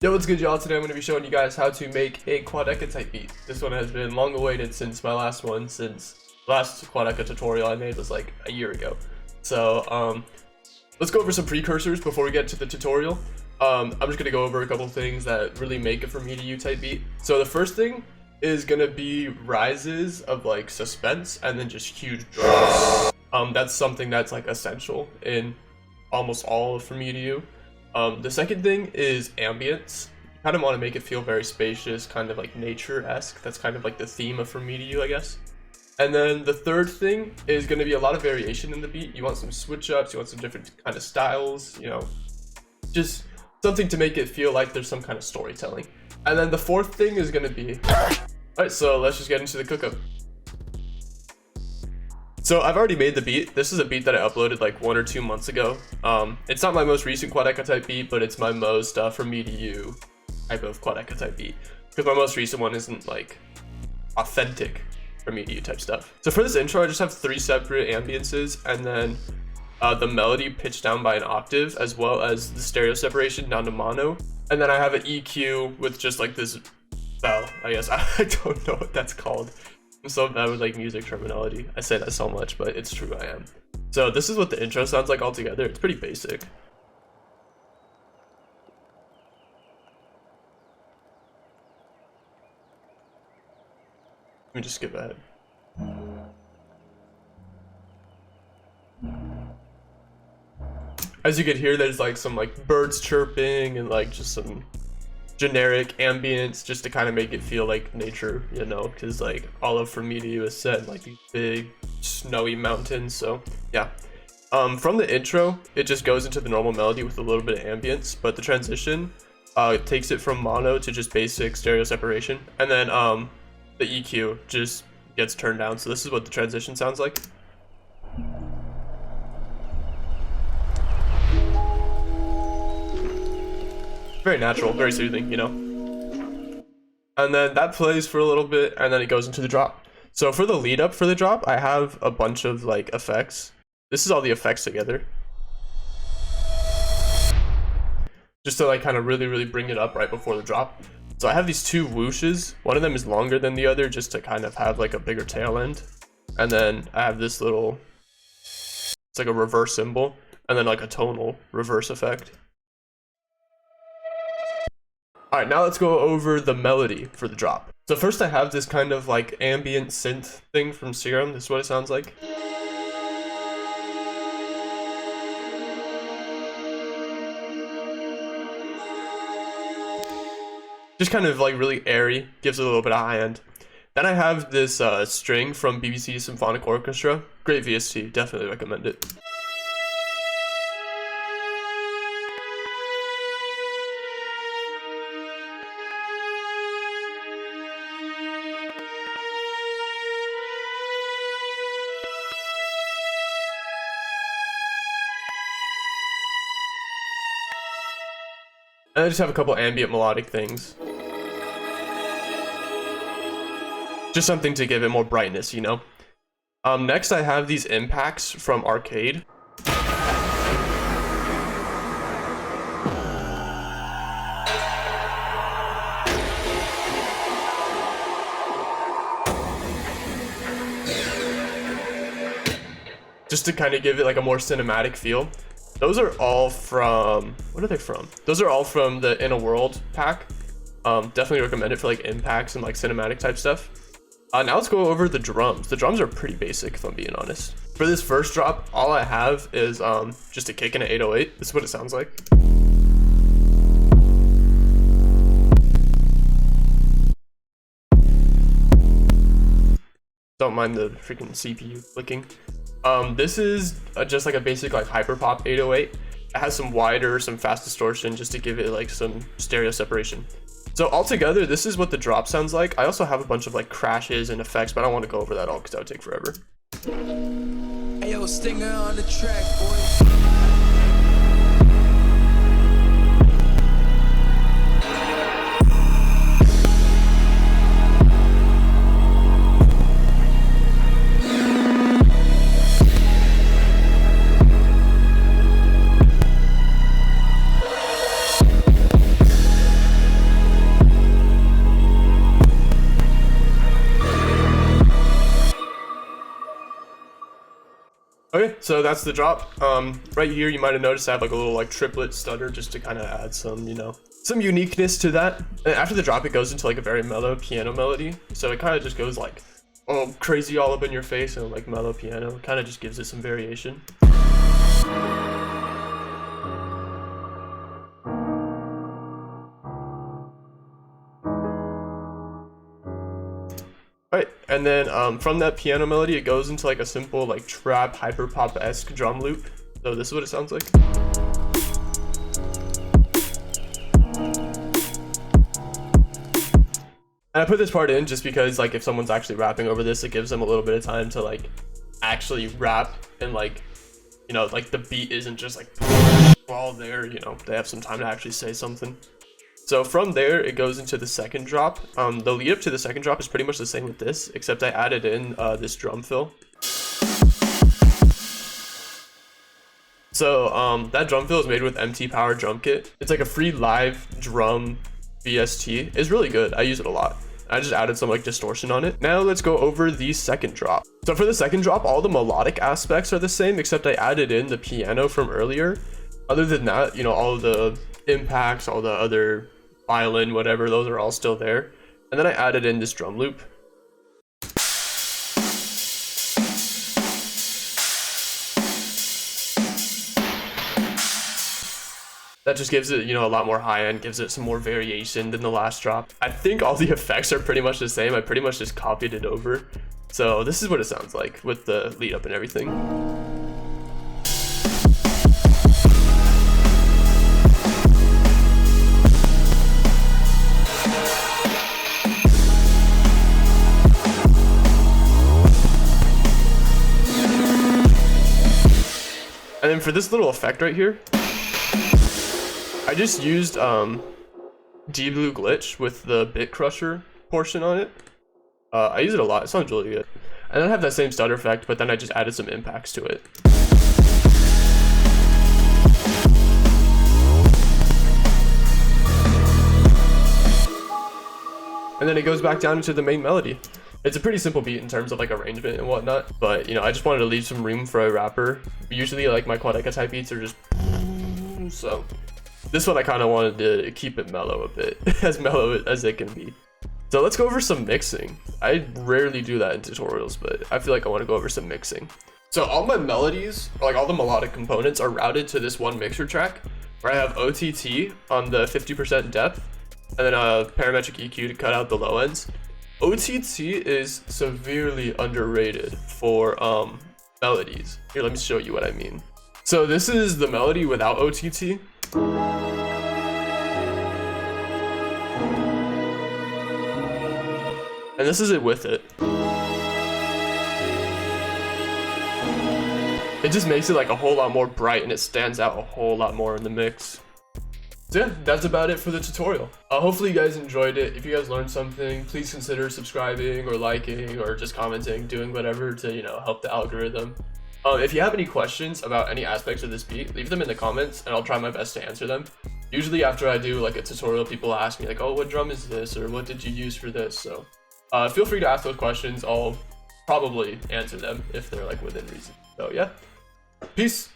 Yo, what's good, y'all? Today I'm going to be showing you guys how to make a Quadeca type beat. This one has been long awaited since my last one, since last Quadeca tutorial I made was like a year ago. So let's go over some precursors before we get to the tutorial. I'm just going to go over a couple things that really make it from me to you type beat. So the first thing is going to be rises of like suspense and then just huge drops. That's something that's like essential in almost all of from me to you. The second thing is ambience. You kind of want to make it feel very spacious, kind of like nature-esque. That's kind of like the theme of From Me to You, I guess. And then the third thing is going to be a lot of variation in the beat. You want some switch-ups, you want some different kind of styles, you know, just something to make it feel like there's some kind of storytelling. And then the fourth thing is going to be... Alright, so let's just get into the cook-up. So I've already made the beat. This is a beat that I uploaded like 1 or 2 months ago. It's not my most recent Quadeca type beat, but it's my most From Me to You type of Quadeca type beat. Because my most recent one isn't like authentic From Me to You type stuff. So for this intro, I just have 3 separate ambiences and then the melody pitched down by an octave, as well as the stereo separation down to mono. And then I have an EQ with just like this bell, I guess. I don't know what that's called. I'm so bad with like music terminology. I say that so much, but it's true, I am. So this is what the intro sounds like altogether. It's pretty basic. Let me just skip ahead. As you can hear, there's like some like birds chirping and like just some generic ambience just to kind of make it feel like nature, you know, because like all of From Me to You is set in like these big snowy mountains. So yeah, from the intro it just goes into the normal melody with a little bit of ambience, but the transition it takes it from mono to just basic stereo separation, and then the EQ just gets turned down. So this is what the transition sounds like. Very natural, very soothing, you know. And then that plays for a little bit, and then it goes into the drop. So for the lead up for the drop, I have a bunch of like effects. This is all the effects together, just to like kind of really bring it up right before the drop. So I have these 2 whooshes. One of them is longer than the other, just to kind of have like a bigger tail end. And then I have this little, it's like a reverse cymbal, and then like a tonal reverse effect. Alright, now let's go over the melody for the drop. So first I have this kind of like ambient synth thing from Serum. This is what it sounds like. Just kind of like really airy, gives it a little bit of high end. Then I have this string from BBC Symphonic Orchestra. Great VST, definitely recommend it. And I just have a couple ambient melodic things. Just something to give it more brightness, you know? Next I have these impacts from Arcade. Just to kind of give it like a more cinematic feel. Those are all from, what are they from? Those are all from the In a World pack. Definitely recommend it for like impacts and like cinematic type stuff. Now let's go over the drums. The drums are pretty basic, if I'm being honest. For this first drop, all I have is just a kick and an 808. This is what it sounds like. Don't mind the freaking CPU clicking. This is just like a basic like hyperpop 808. It has some wider, some fast distortion just to give it like some stereo separation. So altogether, this is what the drop sounds like. I also have a bunch of like crashes and effects, but I don't want to go over that all because that would take forever. Hey, yo, Stinger on the track, boy. Okay, so that's the drop. Right here, you might have noticed I have like a little like triplet stutter just to kind of add some, some uniqueness to that. And after the drop, it goes into like a very mellow piano melody. So it kind of just goes like, oh, crazy all up in your face and like mellow piano. It kind of just gives it some variation. Right, and then from that piano melody, it goes into like a simple like trap hyperpop-esque drum loop. So this is what it sounds like. And I put this part in just because like if someone's actually rapping over this, it gives them a little bit of time to like actually rap and like, like the beat isn't just like all there, they have some time to actually say something. So from there, it goes into the second drop. The lead up to the second drop is pretty much the same with this, except I added in this drum fill. So that drum fill is made with Fmty Power Drum Kit. It's like a free live drum VST. It's really good. I use it a lot. I just added some like distortion on it. Now let's go over the second drop. So for the second drop, all the melodic aspects are the same, except I added in the piano from earlier. Other than that, all of the impacts, all the other violin, whatever, those are all still there. And then I added in this drum loop. That just gives it, a lot more high end, gives it some more variation than the last drop. I think all the effects are pretty much the same. I pretty much just copied it over. So this is what it sounds like with the lead up and everything. And then for this little effect right here, I just used D-Blue Glitch with the Bit Crusher portion on it. I use it a lot. It sounds really good. And then I have that same stutter effect, but then I just added some impacts to it. And then it goes back down into the main melody. It's a pretty simple beat in terms of like arrangement and whatnot, but I just wanted to leave some room for a rapper. Usually like my Quadeca type beats are just so. This one I kind of wanted to keep it mellow a bit, as mellow as it can be. So let's go over some mixing. I rarely do that in tutorials, but I feel like I want to go over some mixing. So all my melodies, like all the melodic components, are routed to this one mixer track where I have OTT on the 50% depth and then a parametric EQ to cut out the low ends. OTT is severely underrated for melodies. Here, let me show you what I mean. So this is the melody without OTT. And this is it with it. It just makes it like a whole lot more bright and it stands out a whole lot more in the mix. So yeah, that's about it for the tutorial. Hopefully you guys enjoyed it. If you guys learned something, please consider subscribing or liking or just commenting, doing whatever to, help the algorithm. If you have any questions about any aspects of this beat, leave them in the comments and I'll try my best to answer them. Usually after I do like a tutorial, people ask me like, oh, what drum is this? Or what did you use for this? So feel free to ask those questions. I'll probably answer them if they're like within reason. So yeah, peace.